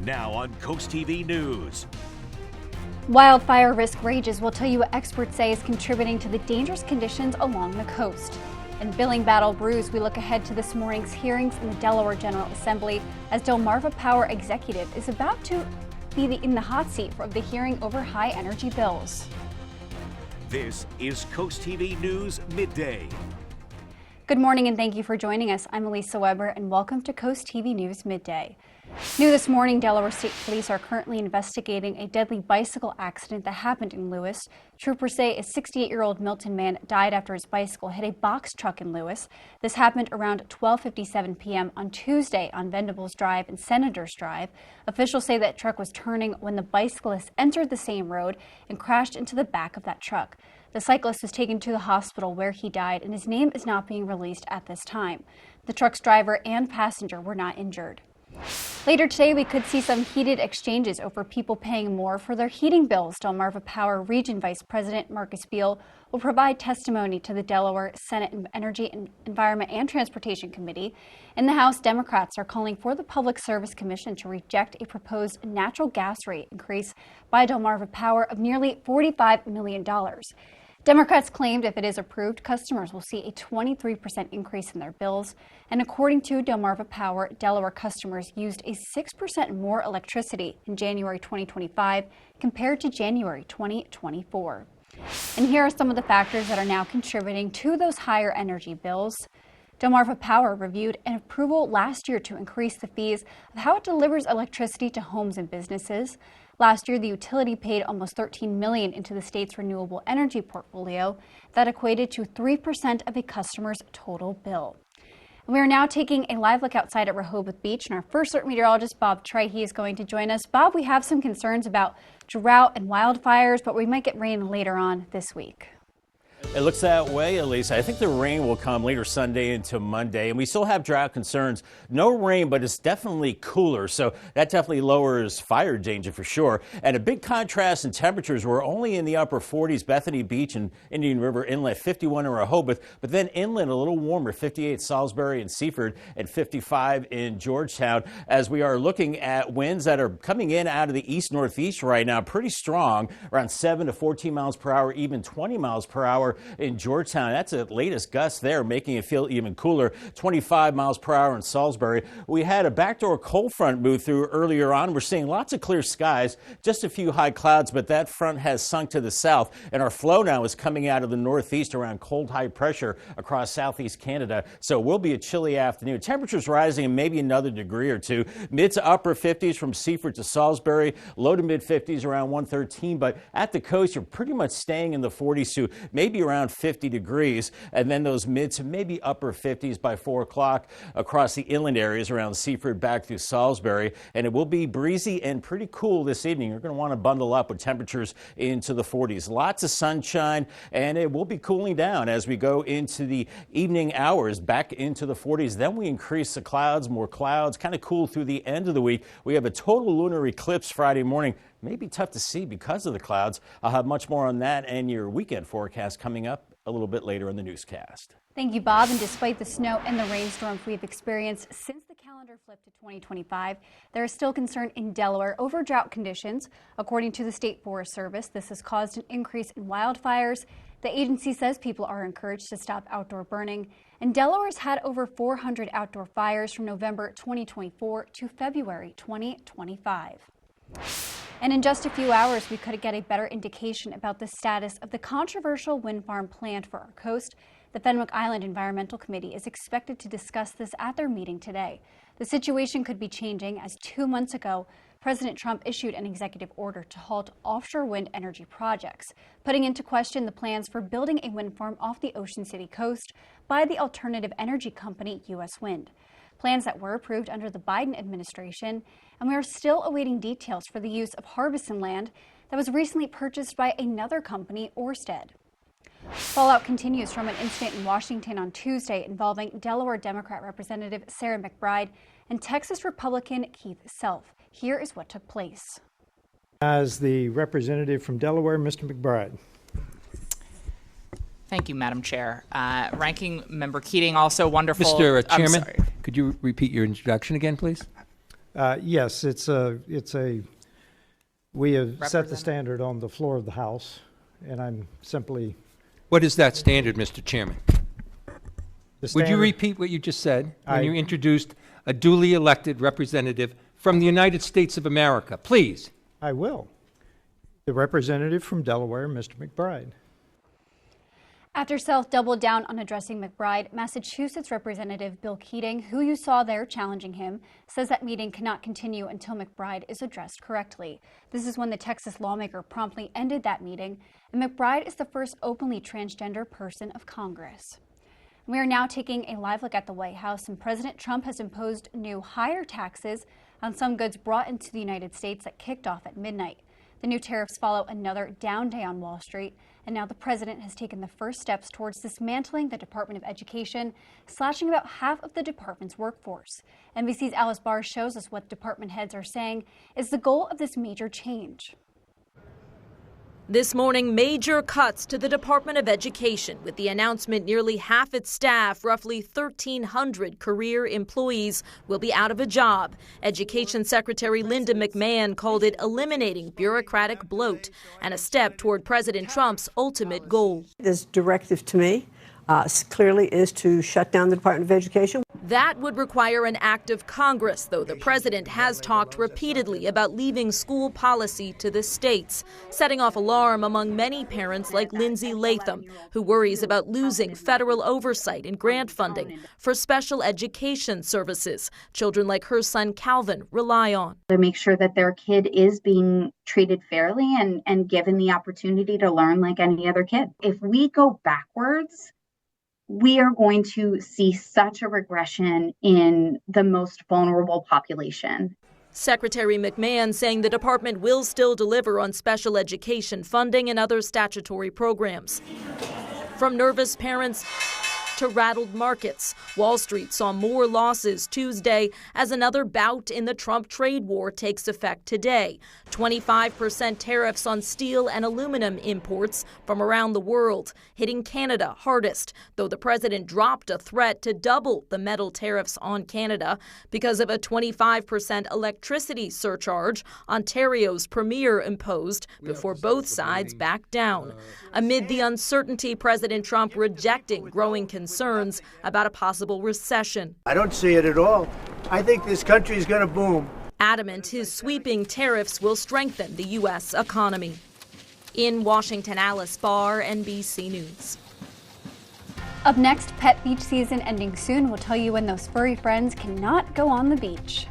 Now on Coast TV News. Wildfire risk rages. We'll tell you what experts say is contributing to the dangerous conditions along the coast. In billing battle brews, we look ahead to this morning's hearings in the Delaware General Assembly as Delmarva Power executive is about to be in the hot seat of the hearing over high energy bills. This is Coast TV News Midday. Good morning and thank you for joining us. I'm Elisa Weber and welcome to Coast TV News Midday. New this morning, Delaware State Police are currently investigating a deadly bicycle accident that happened in Lewis. Troopers say a 68-year-old Milton man died after his bicycle hit a box truck in Lewis. This happened around 12:57 p.m. on Tuesday on Venables Drive and Senators Drive. Officials say that truck was turning when the bicyclist entered the same road and crashed into the back of that truck. The cyclist was taken to the hospital where he died, and his name is not being released at this time. The truck's driver and passenger were not injured. Later today, we could see some heated exchanges over people paying more for their heating bills. Delmarva Power Region Vice President Marcus Beal will provide testimony to the Delaware Senate Energy, Environment, and Transportation Committee. In the House, Democrats are calling for the Public Service Commission to reject a proposed natural gas rate increase by Delmarva Power of nearly $45 million. Democrats claimed if it is approved, customers will see a 23% increase in their bills. And according to Delmarva Power, Delaware customers used a 6% more electricity in January 2025 compared to January 2024. And here are some of the factors that are now contributing to those higher energy bills. Delmarva Power reviewed an approval last year to increase the fees of how it delivers electricity to homes and businesses. Last year, the utility paid almost $13 million into the state's renewable energy portfolio. That equated to 3% of a customer's total bill. And we are now taking a live look outside at Rehoboth Beach, and our first alert meteorologist, Bob Trahey, is going to join us. Bob, we have some concerns about drought and wildfires, but we might get rain later on this week. It looks that way, Elisa. I think the rain will come later Sunday into Monday, and we still have drought concerns. No rain, but it's definitely cooler, so that definitely lowers fire danger for sure. And a big contrast in temperatures. We're only in the upper 40s, Bethany Beach and Indian River Inlet, 51 in Rehoboth, but then inland a little warmer, 58 Salisbury and Seaford, and 55 in Georgetown. As we are looking at winds that are coming in out of the east-northeast right now, pretty strong, around 7 to 14 miles per hour, even 20 miles per hour in Georgetown. That's the latest gust there, making it feel even cooler. 25 miles per hour in Salisbury. We had a backdoor cold front move through earlier on. We're seeing lots of clear skies, just a few high clouds, but that front has sunk to the south, and our flow now is coming out of the northeast around cold high pressure across southeast Canada. So it will be a chilly afternoon. Temperatures rising and maybe another degree or two. Mid to upper 50s from Seaford to Salisbury, low to mid 50s around 113, but at the coast you're pretty much staying in the 40s to maybe around 50 degrees, and then those mid to maybe upper 50s by 4 o'clock across the inland areas around Seaford back through Salisbury. And it will be breezy and pretty cool this evening. You're going to want to bundle up with temperatures into the 40s. Lots of sunshine, and it will be cooling down as we go into the evening hours back into the 40s. Then we increase the clouds, more clouds, kind of cool through the end of the week. We have a total lunar eclipse Friday morning. Maybe tough to see because of the clouds. I'll have much more on that and your weekend forecast coming up a little bit later in the newscast. Thank you, Bob. And despite the snow and the rainstorms we've experienced since the calendar flipped to 2025, there is still concern in Delaware over drought conditions. According to the State Forest Service, this has caused an increase in wildfires. The agency says people are encouraged to stop outdoor burning. And Delaware's had over 400 outdoor fires from November 2024 to February 2025. And in just a few hours, we could get a better indication about the status of the controversial wind farm planned for our coast. The Fenwick Island Environmental Committee is expected to discuss this at their meeting today. The situation could be changing as 2 months ago, President Trump issued an executive order to halt offshore wind energy projects, putting into question the plans for building a wind farm off the Ocean City coast by the alternative energy company U.S. Wind. Plans that were approved under the Biden administration, and we are still awaiting details for the use of Harbison land that was recently purchased by another company, Ørsted. Fallout continues from an incident in Washington on Tuesday involving Delaware Democrat Representative Sarah McBride and Texas Republican Keith Self. Here is what took place. As the representative from Delaware, Mr. McBride. Thank you, Madam Chair. Ranking Member Keating, also wonderful. Mr. Chairman, could you repeat your introduction again, please? Yes, we have set the standard on the floor of the House, and I'm simply... What is that standard, Mr. Chairman? Would you standard- repeat what you just said when you introduced a duly elected representative from the United States of America? Please. I will. The representative from Delaware, Mr. McBride. After South doubled down on addressing McBride, Massachusetts Representative Bill Keating, who you saw there challenging him, says that meeting cannot continue until McBride is addressed correctly. This is when the Texas lawmaker promptly ended that meeting, and McBride is the first openly transgender person of Congress. We are now taking a live look at the White House, and President Trump has imposed new higher taxes on some goods brought into the United States that kicked off at midnight. The new tariffs follow another down day on Wall Street, and now the president has taken the first steps towards dismantling the Department of Education, slashing about half of the department's workforce. NBC's Alice Barr shows us what department heads are saying is the goal of this major change. This morning, major cuts to the Department of Education, with the announcement nearly half its staff, roughly 1,300 career employees, will be out of a job. Education Secretary Linda McMahon called it eliminating bureaucratic bloat and a step toward President Trump's ultimate goal. This directive to me clearly is to shut down the Department of Education. That would require an act of Congress, though the president has talked repeatedly about leaving school policy to the states, setting off alarm among many parents like Lindsay Latham, who worries about losing federal oversight and grant funding for special education services children like her son Calvin rely on. To make sure that their kid is being treated fairly and given the opportunity to learn like any other kid. If we go backwards, we are going to see such a regression in the most vulnerable population. Secretary McMahon saying the department will still deliver on special education funding and other statutory programs. From nervous parents to rattled markets, Wall Street saw more losses Tuesday as another bout in the Trump trade war takes effect today. 25% tariffs on steel and aluminum imports from around the world, hitting Canada hardest, though the president dropped a threat to double the metal tariffs on Canada because of a 25% electricity surcharge Ontario's premier imposed before both sides backed down. Amid the uncertainty, President Trump rejecting growing concerns about a possible recession. I don't see it at all. I think this country is going to boom. Adamant his sweeping tariffs will strengthen the U.S. economy. In Washington, Alice Barr, NBC News. Up next, pet beach season ending soon. We'll tell you when those furry friends cannot go on the beach.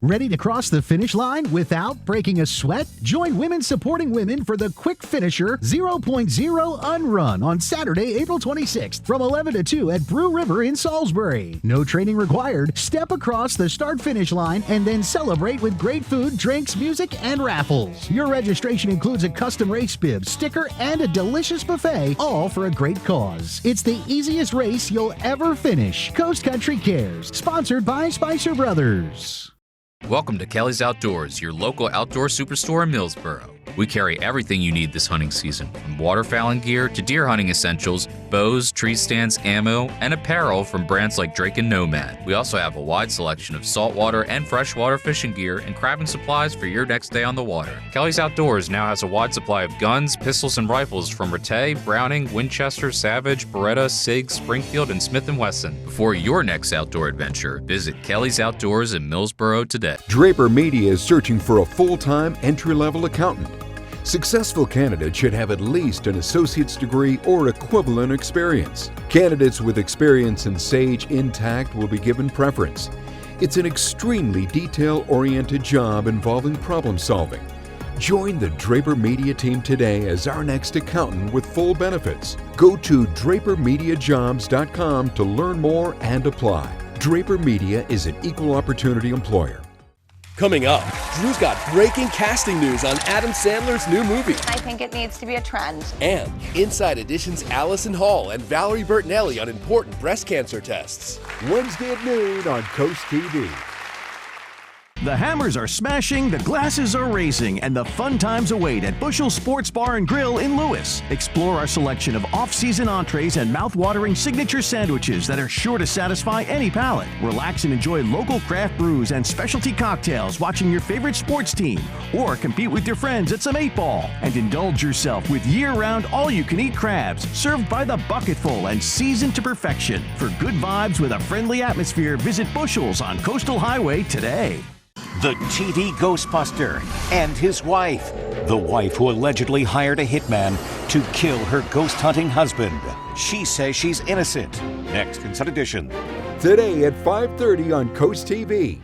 Ready to cross the finish line without breaking a sweat? Join Women Supporting Women for the Quick Finisher 0.0 Unrun on Saturday, April 26th from 11 to 2 at Brew River in Salisbury. No training required. Step across the start-finish line and then celebrate with great food, drinks, music, and raffles. Your registration includes a custom race bib, sticker, and a delicious buffet, all for a great cause. It's the easiest race you'll ever finish. Coast Country Cares, sponsored by Spicer Brothers. Welcome to Kelly's Outdoors, your local outdoor superstore in Millsboro. We carry everything you need this hunting season, from waterfowling gear to deer hunting essentials, bows, tree stands, ammo, and apparel from brands like Drake and Nomad. We also have a wide selection of saltwater and freshwater fishing gear and crabbing supplies for your next day on the water. Kelly's Outdoors now has a wide supply of guns, pistols, and rifles from Rattay, Browning, Winchester, Savage, Beretta, Sig, Springfield, and Smith & Wesson. Before your next outdoor adventure, visit Kelly's Outdoors in Millsboro today. Draper Media is searching for a full-time entry-level accountant. Successful candidates should have at least an associate's degree or equivalent experience. Candidates with experience in Sage Intacct will be given preference. It's an extremely detail-oriented job involving problem solving. Join the Draper Media team today as our next accountant with full benefits. Go to drapermediajobs.com to learn more and apply. Draper Media is an equal opportunity employer. Coming up, Drew's got breaking casting news on Adam Sandler's new movie. I think it needs to be a trend. And Inside Edition's Allison Hall and Valerie Bertinelli on important breast cancer tests. Wednesday at noon on Coast TV. The hammers are smashing, the glasses are raising, and the fun times await at Bushel Sports Bar and Grill in Lewis. Explore our selection of off-season entrees and mouth-watering signature sandwiches that are sure to satisfy any palate. Relax and enjoy local craft brews and specialty cocktails watching your favorite sports team, or compete with your friends at some 8-ball. And indulge yourself with year-round all-you-can-eat crabs served by the bucketful and seasoned to perfection. For good vibes with a friendly atmosphere, visit Bushel's on Coastal Highway today. The TV Ghostbuster and his wife. The wife who allegedly hired a hitman to kill her ghost-hunting husband. She says she's innocent. Next in Sun Edition. Today at 5:30 on Coast TV.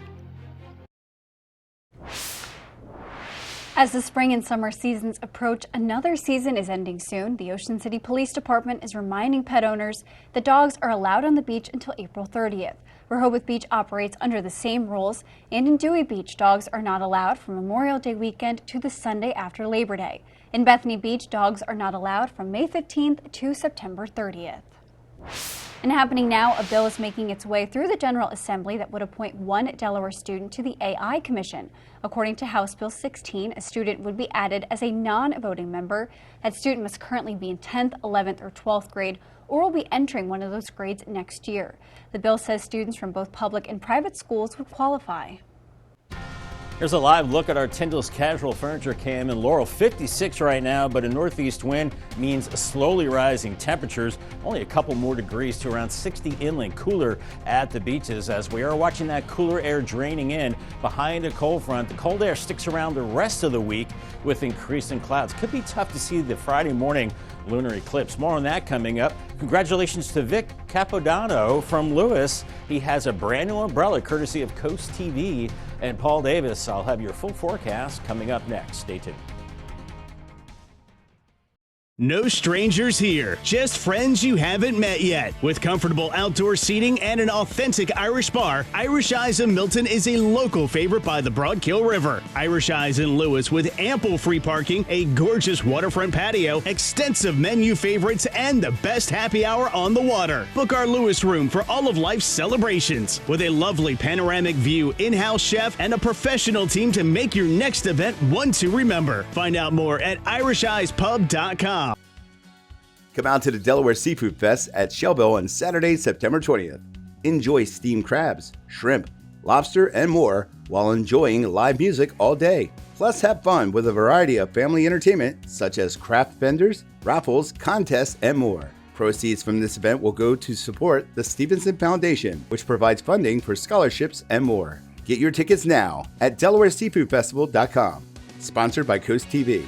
As the spring and summer seasons approach, another season is ending soon. The Ocean City Police Department is reminding pet owners that dogs are allowed on the beach until April 30th. Rehoboth Beach operates under the same rules, and in Dewey Beach, dogs are not allowed from Memorial Day weekend to the Sunday after Labor Day. In Bethany Beach, dogs are not allowed from May 15th to September 30th. And happening now, a bill is making its way through the General Assembly that would appoint one Delaware student to the AI Commission. According to House Bill 16, a student would be added as a non-voting member. That student must currently be in 10th, 11th, or 12th grade, or will be entering one of those grades next year. The bill says students from both public and private schools would qualify. Here's a live look at our Tyndall's Casual Furniture Cam in Laurel. 56 right now, but a northeast wind means slowly rising temperatures. Only a couple more degrees to around 60 inland, cooler at the beaches as we are watching that cooler air draining in behind a cold front. The cold air sticks around the rest of the week with increasing clouds. Could be tough to see the Friday morning lunar eclipse. More on that coming up. Congratulations to Vic Capodanno from Lewis. He has a brand new umbrella courtesy of Coast TV. And Paul Davis, I'll have your full forecast coming up next. Stay tuned. No strangers here, just friends you haven't met yet. With comfortable outdoor seating and an authentic Irish bar, Irish Eyes in Milton is a local favorite by the Broadkill River. Irish Eyes in Lewis with ample free parking, a gorgeous waterfront patio, extensive menu favorites, and the best happy hour on the water. Book our Lewis room for all of life's celebrations. With a lovely panoramic view, in-house chef, and a professional team to make your next event one to remember. Find out more at irisheyespub.com. Come out to the Delaware Seafood Fest at Shellville on Saturday, September 20th. Enjoy steamed crabs, shrimp, lobster, and more while enjoying live music all day. Plus, have fun with a variety of family entertainment such as craft vendors, raffles, contests, and more. Proceeds from this event will go to support the Stevenson Foundation, which provides funding for scholarships and more. Get your tickets now at DelawareSeafoodFestival.com. Sponsored by Coast TV.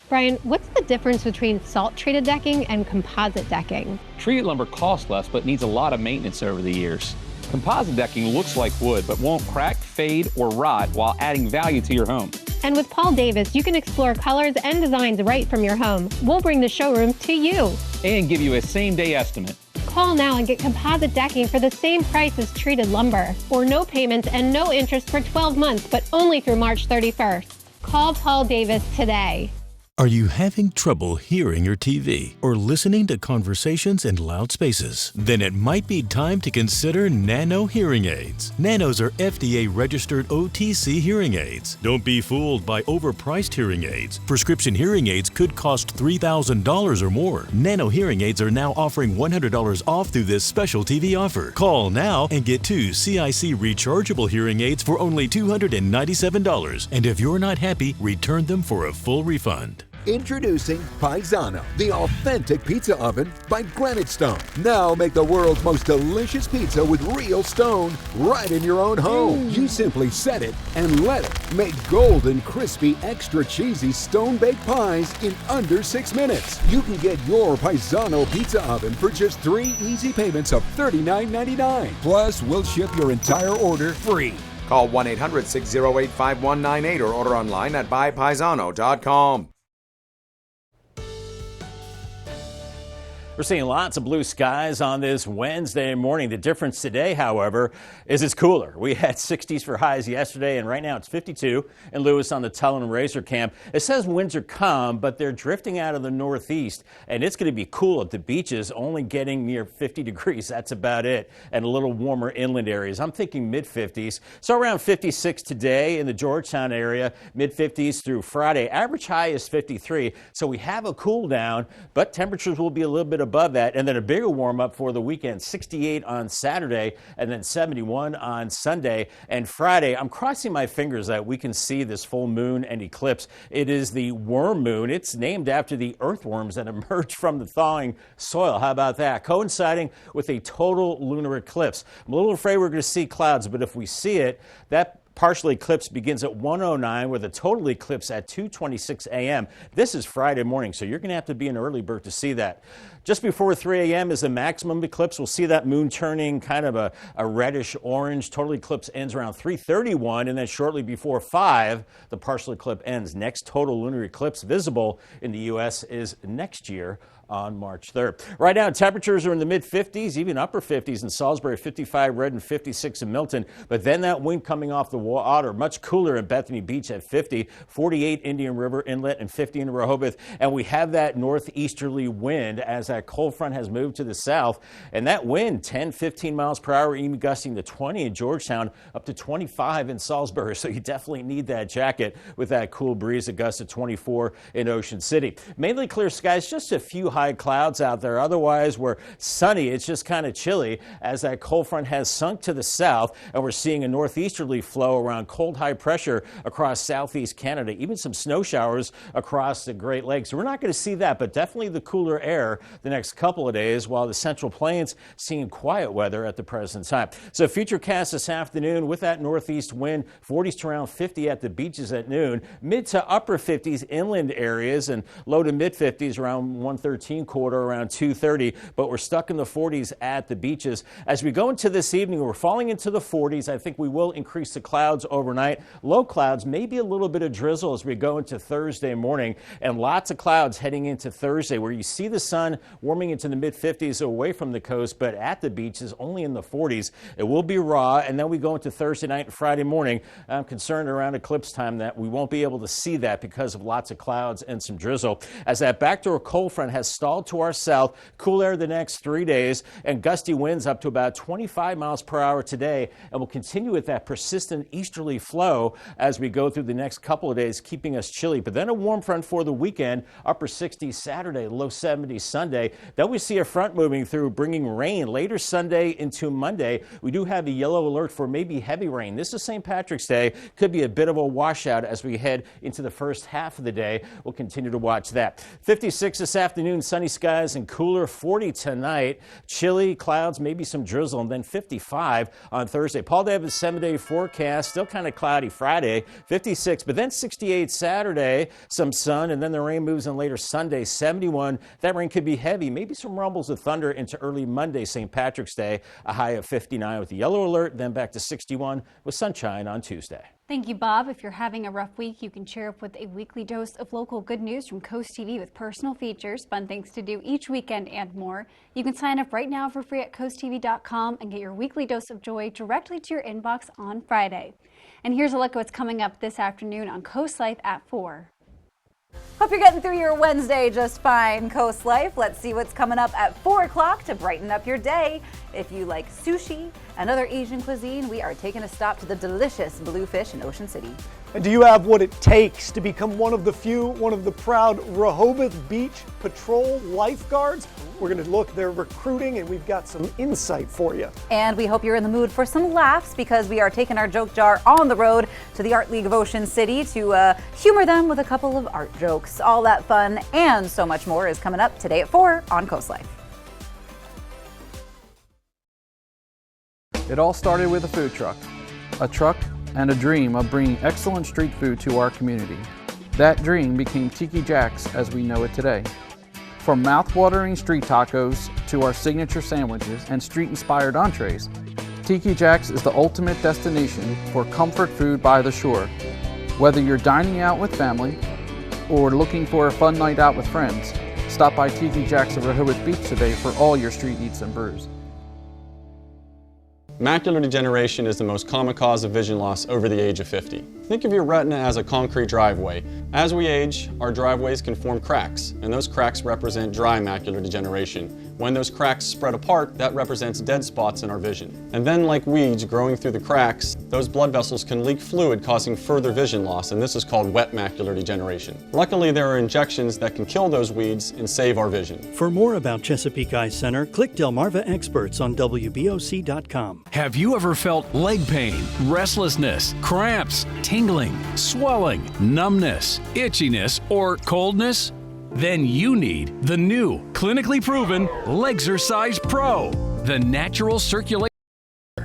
Brian, what's the difference between salt-treated decking and composite decking? Treated lumber costs less but needs a lot of maintenance over the years. Composite decking looks like wood but won't crack, fade, or rot while adding value to your home. And with Paul Davis, you can explore colors and designs right from your home. We'll bring the showroom to you. And give you a same-day estimate. Call now and get composite decking for the same price as treated lumber. Or no payments and no interest for 12 months, but only through March 31st. Call Paul Davis today. Are you having trouble hearing your TV or listening to conversations in loud spaces? Then it might be time to consider Nano hearing aids. Nanos are FDA-registered OTC hearing aids. Don't be fooled by overpriced hearing aids. Prescription hearing aids could cost $3,000 or more. Nano hearing aids are now offering $100 off through this special TV offer. Call now and get 2 CIC rechargeable hearing aids for only $297. And if you're not happy, return them for a full refund. Introducing Paisano, the authentic pizza oven by Granite Stone. Now make the world's most delicious pizza with real stone right in your own home. You simply set it and let it make golden, crispy, extra cheesy stone-baked pies in under 6 minutes. You can get your Paisano pizza oven for just 3 easy payments of $39.99. Plus, we'll ship your entire order free. Call 1-800-608-5198 or order online at buypaisano.com. We're seeing lots of blue skies on this Wednesday morning. The difference today, however, is it's cooler. We had 60s for highs yesterday, and right now it's 52 in Lewis on the Tullen Razor Camp. It says winds are calm, but they're drifting out of the northeast, and it's going to be cool at the beaches, only getting near 50 degrees. That's about it, and a little warmer inland areas. I'm thinking mid-50s, so around 56 today in the Georgetown area, mid-50s through Friday. Average high is 53, so we have a cool down, but temperatures will be a little bit above that, and then a bigger warm up for the weekend. 68 on Saturday and then 71 on Sunday and Friday. I'm crossing my fingers that we can see this full moon and eclipse. It is the worm moon. It's named after the earthworms that emerge from the thawing soil. How about that? Coinciding with a total lunar eclipse. I'm a little afraid we're going to see clouds, but if we see it, that partial eclipse begins at 1:09 with a total eclipse at 2:26 a.m. This is Friday morning, so you're going to have to be an early bird to see that. Just before 3 a.m. is the maximum eclipse. We'll see that moon turning kind of a reddish orange. Total eclipse ends around 3:31, and then shortly before 5, the partial eclipse ends. Next total lunar eclipse visible in the U.S. is next year on March 3rd. Right now, temperatures are in the mid-50s, even upper 50s in Salisbury, 55 Red and 56 in Milton. But then that wind coming off the water, much cooler in Bethany Beach at 50, 48 Indian River Inlet and 50 in Rehoboth. And we have that northeasterly wind as that cold front has moved to the south. And that wind, 10, 15 miles per hour, even gusting to 20 in Georgetown, up to 25 in Salisbury. So you definitely need that jacket with that cool breeze, a gust of 24 in Ocean City. Mainly clear skies, just a few high clouds out there. Otherwise, we're sunny. It's just kind of chilly as that cold front has sunk to the south, and we're seeing a northeasterly flow around cold high pressure across southeast Canada, even some snow showers across the Great Lakes. So we're not going to see that, but definitely the cooler air the next couple of days, while the Central Plains seeing quiet weather at the present time. So futurecast this afternoon with that northeast wind, 40s to around 50 at the beaches at noon, mid to upper 50s inland areas, and low to mid 50s around 113 quarter around 2:30, but we're stuck in the 40s at the beaches. As we go into this evening, we're falling into the 40s. I think we will increase the clouds overnight. Low clouds, maybe a little bit of drizzle as we go into Thursday morning, and lots of clouds heading into Thursday, where you see the sun warming into the mid-50s away from the coast, but at the beaches only in the 40s. It will be raw, and then we go into Thursday night and Friday morning. I'm concerned around eclipse time that we won't be able to see that because of lots of clouds and some drizzle. As that backdoor cold front has stalled to our south, cool air the next 3 days, and gusty winds up to about 25 miles per hour today, and we'll continue with that persistent easterly flow as we go through the next couple of days, keeping us chilly. But then a warm front for the weekend, upper 60s Saturday, low 70s Sunday. Then we see a front moving through, bringing rain later Sunday into Monday. We do have a yellow alert for maybe heavy rain. This is St. Patrick's Day. Could be a bit of a washout as we head into the first half of the day. We'll continue to watch that. 56 this afternoon, sunny skies and cooler. 40 tonight, chilly clouds, maybe some drizzle, and then 55 on Thursday. Paul Davis 7-day forecast, still kind of cloudy Friday, 56, but then 68 Saturday, some sun, and then the rain moves in later Sunday, 71. That rain could be heavy, maybe some rumbles of thunder into early Monday, St. Patrick's Day, a high of 59 with the yellow alert, then back to 61 with sunshine on Tuesday. Thank you, Bob. If you're having a rough week, you can cheer up with a weekly dose of local good news from Coast TV with personal features, fun things to do each weekend, and more. You can sign up right now for free at coasttv.com and get your weekly dose of joy directly to your inbox on Friday. And here's a look at what's coming up this afternoon on Coast Life at 4. Hope you're getting through your Wednesday just fine, Coast Life. Let's see what's coming up at 4 o'clock to brighten up your day. If you like sushi and other Asian cuisine, we are taking a stop to the delicious Bluefish in Ocean City. And do you have what it takes to become one of the proud Rehoboth Beach Patrol lifeguards? We're going to look at their recruiting, and we've got some insight for you. And we hope you're in the mood for some laughs, because we are taking our joke jar on the road to the Art League of Ocean City to humor them with a couple of art jokes. All that fun and so much more is coming up today at 4 on Coast Life. It all started with a food truck. A truck and a dream of bringing excellent street food to our community. That dream became Tiki Jack's as we know it today. From mouth-watering street tacos to our signature sandwiches and street-inspired entrees, Tiki Jack's is the ultimate destination for comfort food by the shore. Whether you're dining out with family or looking for a fun night out with friends, stop Stop by Tiki Jack's of Rehoboth Beach today for all your street eats and brews. Macular degeneration is the most common cause of vision loss over the age of 50. Think of your retina as a concrete driveway. As we age, our driveways can form cracks, and those cracks represent dry macular degeneration. When those cracks spread apart, that represents dead spots in our vision. And then, like weeds growing through the cracks, those blood vessels can leak fluid, causing further vision loss, and this is called wet macular degeneration. Luckily, there are injections that can kill those weeds and save our vision. For more about Chesapeake Eye Center, click Delmarva Experts on WBOC.com. Have you ever felt leg pain, restlessness, cramps, tingling, swelling, numbness, itchiness, or coldness? Then you need the new, clinically proven Legzercise Pro, the natural circulation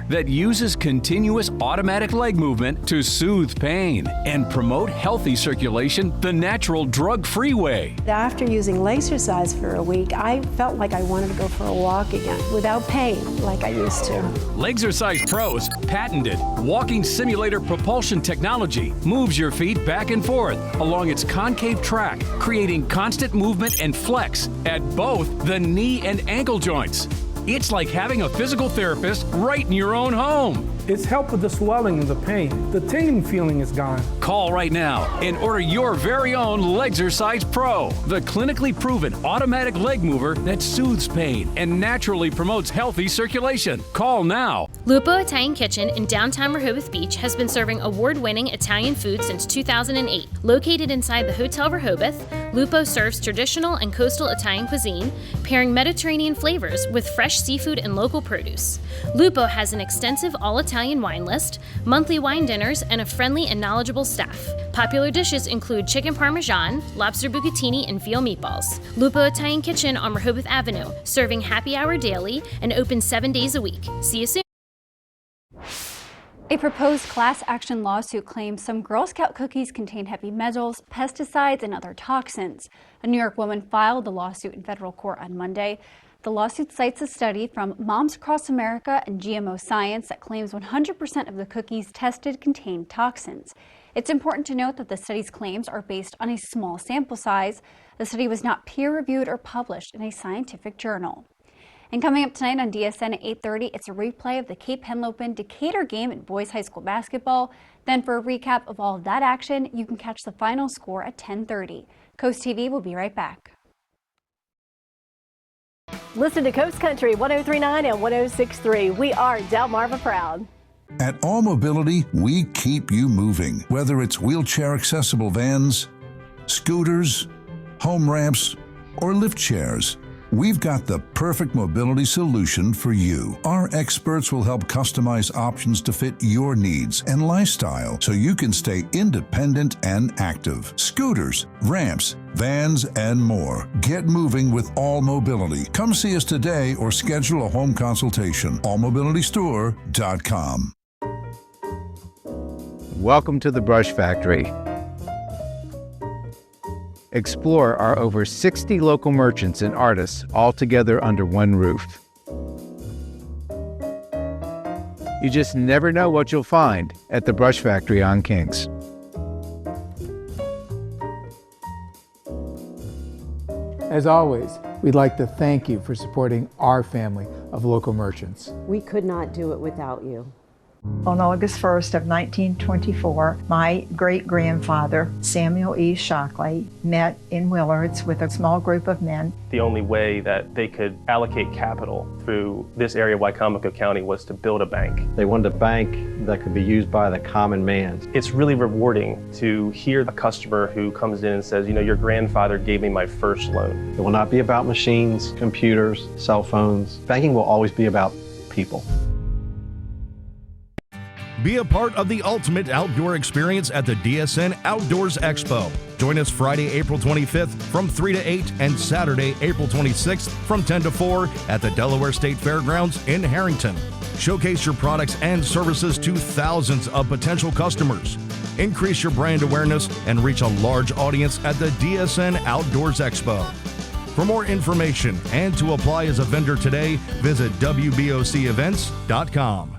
that uses continuous automatic leg movement to soothe pain and promote healthy circulation the natural drug-free way. After using Legzercise for a week, I felt like I wanted to go for a walk again without pain like I used to. Legzercise Pro's patented walking simulator propulsion technology moves your feet back and forth along its concave track, creating constant movement and flex at both the knee and ankle joints. It's like having a physical therapist right in your own home. It's helped with the swelling and the pain. The tingling feeling is gone. Call right now and order your very own Legzercise Pro, the clinically proven automatic leg mover that soothes pain and naturally promotes healthy circulation. Call now. Lupo Italian Kitchen in downtown Rehoboth Beach has been serving award-winning Italian food since 2008. Located inside the Hotel Rehoboth, Lupo serves traditional and coastal Italian cuisine, pairing Mediterranean flavors with fresh seafood and local produce. Lupo has an extensive all-Italian wine list, monthly wine dinners, and a friendly and knowledgeable staff. Popular dishes include chicken parmesan, lobster bucatini, and veal meatballs. Lupo Italian Kitchen on Rehoboth Avenue, serving happy hour daily and open 7 days a week. See you soon. A proposed class action lawsuit claims some Girl Scout cookies contain heavy metals, pesticides, and other toxins. A New York woman filed the lawsuit in federal court on Monday. The lawsuit cites a study from Moms Across America and GMO Science that claims 100% of the cookies tested contain toxins. It's important to note that the study's claims are based on a small sample size. The study was not peer-reviewed or published in a scientific journal. And coming up tonight on DSN at 8:30, it's a replay of the Cape Henlopen Decatur game in boys high school basketball. Then for a recap of all of that action, you can catch the final score at 10:30. Coast TV will be right back. Listen to Coast Country 103.9 and 106.3. We are Delmarva proud. At All Mobility, we keep you moving. Whether it's wheelchair accessible vans, scooters, home ramps, or lift chairs, we've got the perfect mobility solution for you. Our experts will help customize options to fit your needs and lifestyle so you can stay independent and active. Scooters, ramps, vans, and more. Get moving with All Mobility. Come see us today or schedule a home consultation. allmobilitystore.com. Welcome to the Brush Factory. Explore our over 60 local merchants and artists all together under one roof. You just never know what you'll find at the Brush Factory on Kings. As always, we'd like to thank you for supporting our family of local merchants. We could not do it without you. On August 1st of 1924, my great-grandfather, Samuel E. Shockley, met in Willards with a small group of men. The only way that they could allocate capital through this area of Wicomico County was to build a bank. They wanted a bank that could be used by the common man. It's really rewarding to hear a customer who comes in and says, you know, your grandfather gave me my first loan. It will not be about machines, computers, cell phones. Banking will always be about people. Be a part of the ultimate outdoor experience at the DSN Outdoors Expo. Join us Friday, April 25th from 3 to 8 and Saturday, April 26th from 10 to 4 at the Delaware State Fairgrounds in Harrington. Showcase your products and services to thousands of potential customers. Increase your brand awareness and reach a large audience at the DSN Outdoors Expo. For more information and to apply as a vendor today, visit WBOCevents.com.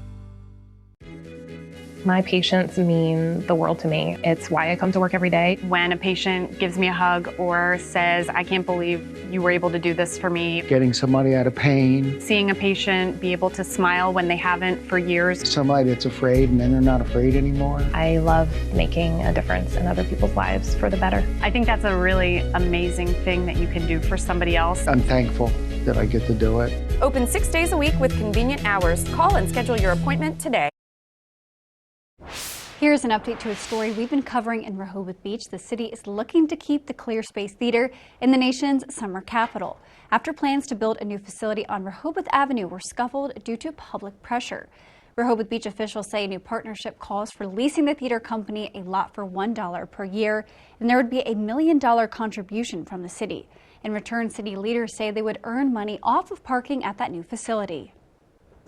My patients mean the world to me. It's why I come to work every day. When a patient gives me a hug or says, I can't believe you were able to do this for me. Getting somebody out of pain. Seeing a patient be able to smile when they haven't for years. Somebody that's afraid and then they're not afraid anymore. I love making a difference in other people's lives for the better. I think that's a really amazing thing that you can do for somebody else. I'm thankful that I get to do it. Open 6 days a week with convenient hours. Call and schedule your appointment today. Here's an update to a story we've been covering in Rehoboth Beach. The city is looking to keep the Clear Space Theater in the nation's summer capital after plans to build a new facility on Rehoboth Avenue were scuffled due to public pressure. Rehoboth Beach officials say a new partnership calls for leasing the theater company a lot for $1 per year, and there would be a $1 million contribution from the city. In return, city leaders say they would earn money off of parking at that new facility.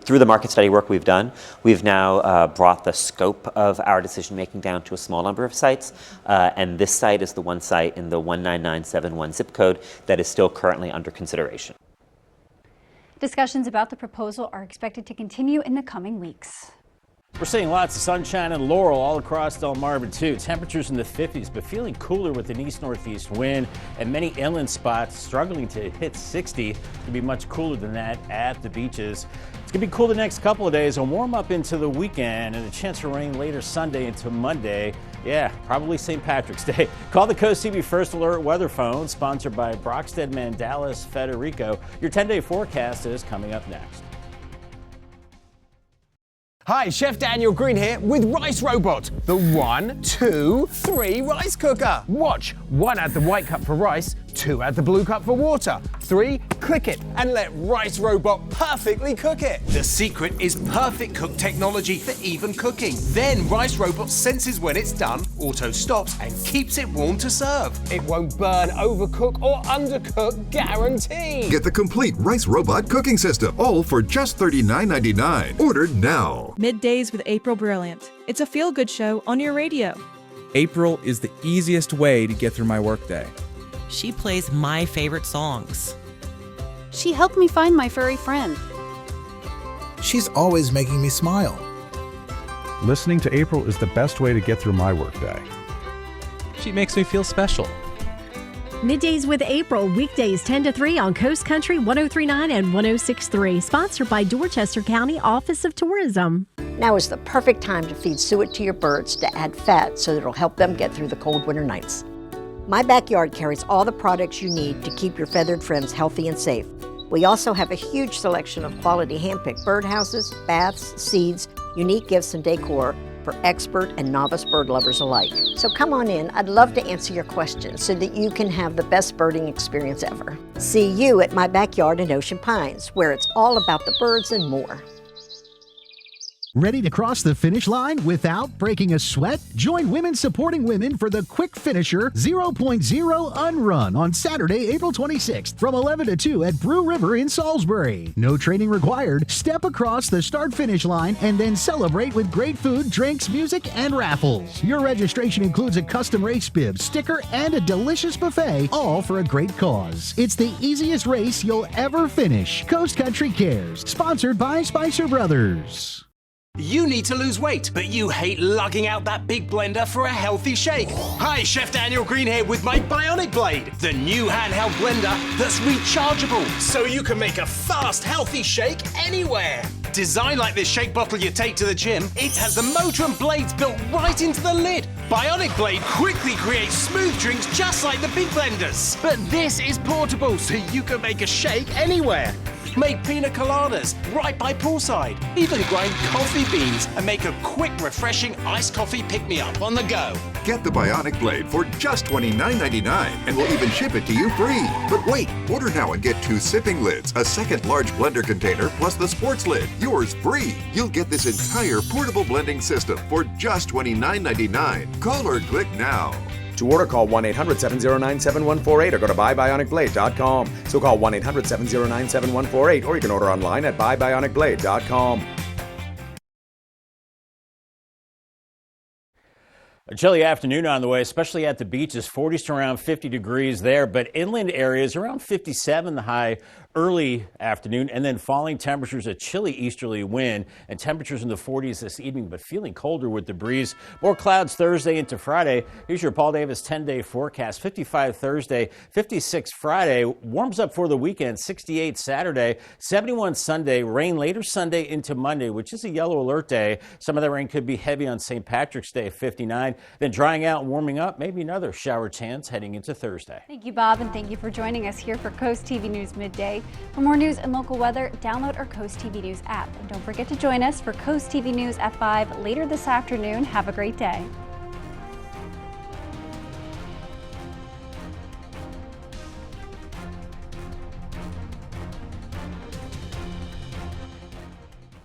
Through the market study work we've done, we've now brought the scope of our decision making down to a small number of sites, and this site is the one site in the 19971 zip code that is still currently under consideration. Discussions about the proposal are expected to continue in the coming weeks. We're seeing lots of sunshine and laurel all across Delmarva too. Temperatures in the 50s, but feeling cooler with an east-northeast wind, and many inland spots struggling to hit 60. It's going to be much cooler than that at the beaches. It's going to be cool the next couple of days and warm up into the weekend, and a chance of rain later Sunday into Monday. Yeah, probably St. Patrick's Day. Call the CoastTV First Alert weather phone, sponsored by Brockstead Mandalis Federico. Your 10-day forecast is coming up next. Hi, Chef Daniel Green here with Rice Robot, the 1, 2, 3 rice cooker. Watch, 1 add the white cup for rice, 2 add the blue cup for water, 3 click it and let Rice Robot perfectly cook it. The secret is perfect cook technology for even cooking. Then Rice Robot senses when it's done, auto stops and keeps it warm to serve. It won't burn, overcook or undercook, guaranteed. Get the complete Rice Robot cooking system, all for just $39.99. Ordered now. Middays with April Brilliant. It's a feel-good show on your radio. April is the easiest way to get through my workday. She plays my favorite songs. She helped me find my furry friend. She's always making me smile. Listening to April is the best way to get through my workday. She makes me feel special. Middays with April, weekdays 10 to 3 on Coast Country 103.9 and 106.3, sponsored by Dorchester County Office of Tourism. Now is the perfect time to feed suet to your birds to add fat so that it'll help them get through the cold winter nights. My Backyard carries all the products you need to keep your feathered friends healthy and safe. We also have a huge selection of quality hand-picked birdhouses, baths, seeds, unique gifts and decor for expert and novice bird lovers alike. So come on in, I'd love to answer your questions so that you can have the best birding experience ever. See you at My Backyard in Ocean Pines, where it's all about the birds and more. Ready to cross the finish line without breaking a sweat? Join Women Supporting Women for the Quick Finisher 0.0 Unrun on Saturday, April 26th from 11 to 2 at Brew River in Salisbury. No training required. Step across the start-finish line and then celebrate with great food, drinks, music, and raffles. Your registration includes a custom race bib, sticker, and a delicious buffet, all for a great cause. It's the easiest race you'll ever finish. Coast Country Cares, sponsored by Spicer Brothers. You need to lose weight, but you hate lugging out that big blender for a healthy shake. Hi, Chef Daniel Green here with my Bionic Blade, the new handheld blender that's rechargeable, so you can make a fast, healthy shake anywhere. Designed like this shake bottle you take to the gym, it has the motor and blades built right into the lid. Bionic Blade quickly creates smooth drinks just like the big blenders. But this is portable, so you can make a shake anywhere. Make pina coladas right by poolside. Even grind coffee beans and make a quick, refreshing iced coffee pick-me-up on the go. Get the Bionic Blade for just $29.99 and we'll even ship it to you free. But wait, order now and get 2 sipping lids, a second large blender container, plus the sports lid. Yours free. You'll get this entire portable blending system for just $29.99. Call or click now. To order, call 1-800-709-7148 or go to buybionicblade.com. So call 1-800-709-7148 or you can order online at buybionicblade.com. A chilly afternoon on the way, especially at the beaches, 40s to around 50 degrees there, but inland areas around 57 the high early afternoon, and then falling temperatures, a chilly easterly wind, and temperatures in the 40s this evening, but feeling colder with the breeze. More clouds Thursday into Friday. Here's your Paul Davis 10-day forecast. 55 Thursday, 56 Friday, warms up for the weekend, 68 Saturday, 71 Sunday, rain later Sunday into Monday, which is a yellow alert day. Some of that rain could be heavy on St. Patrick's Day, 59. Then drying out and warming up, maybe another shower chance heading into Thursday. Thank you, Bob, and thank you for joining us here for Coast TV News Midday. For more news and local weather, download our Coast TV News app. And don't forget to join us for Coast TV News at 5 later this afternoon. Have a great day.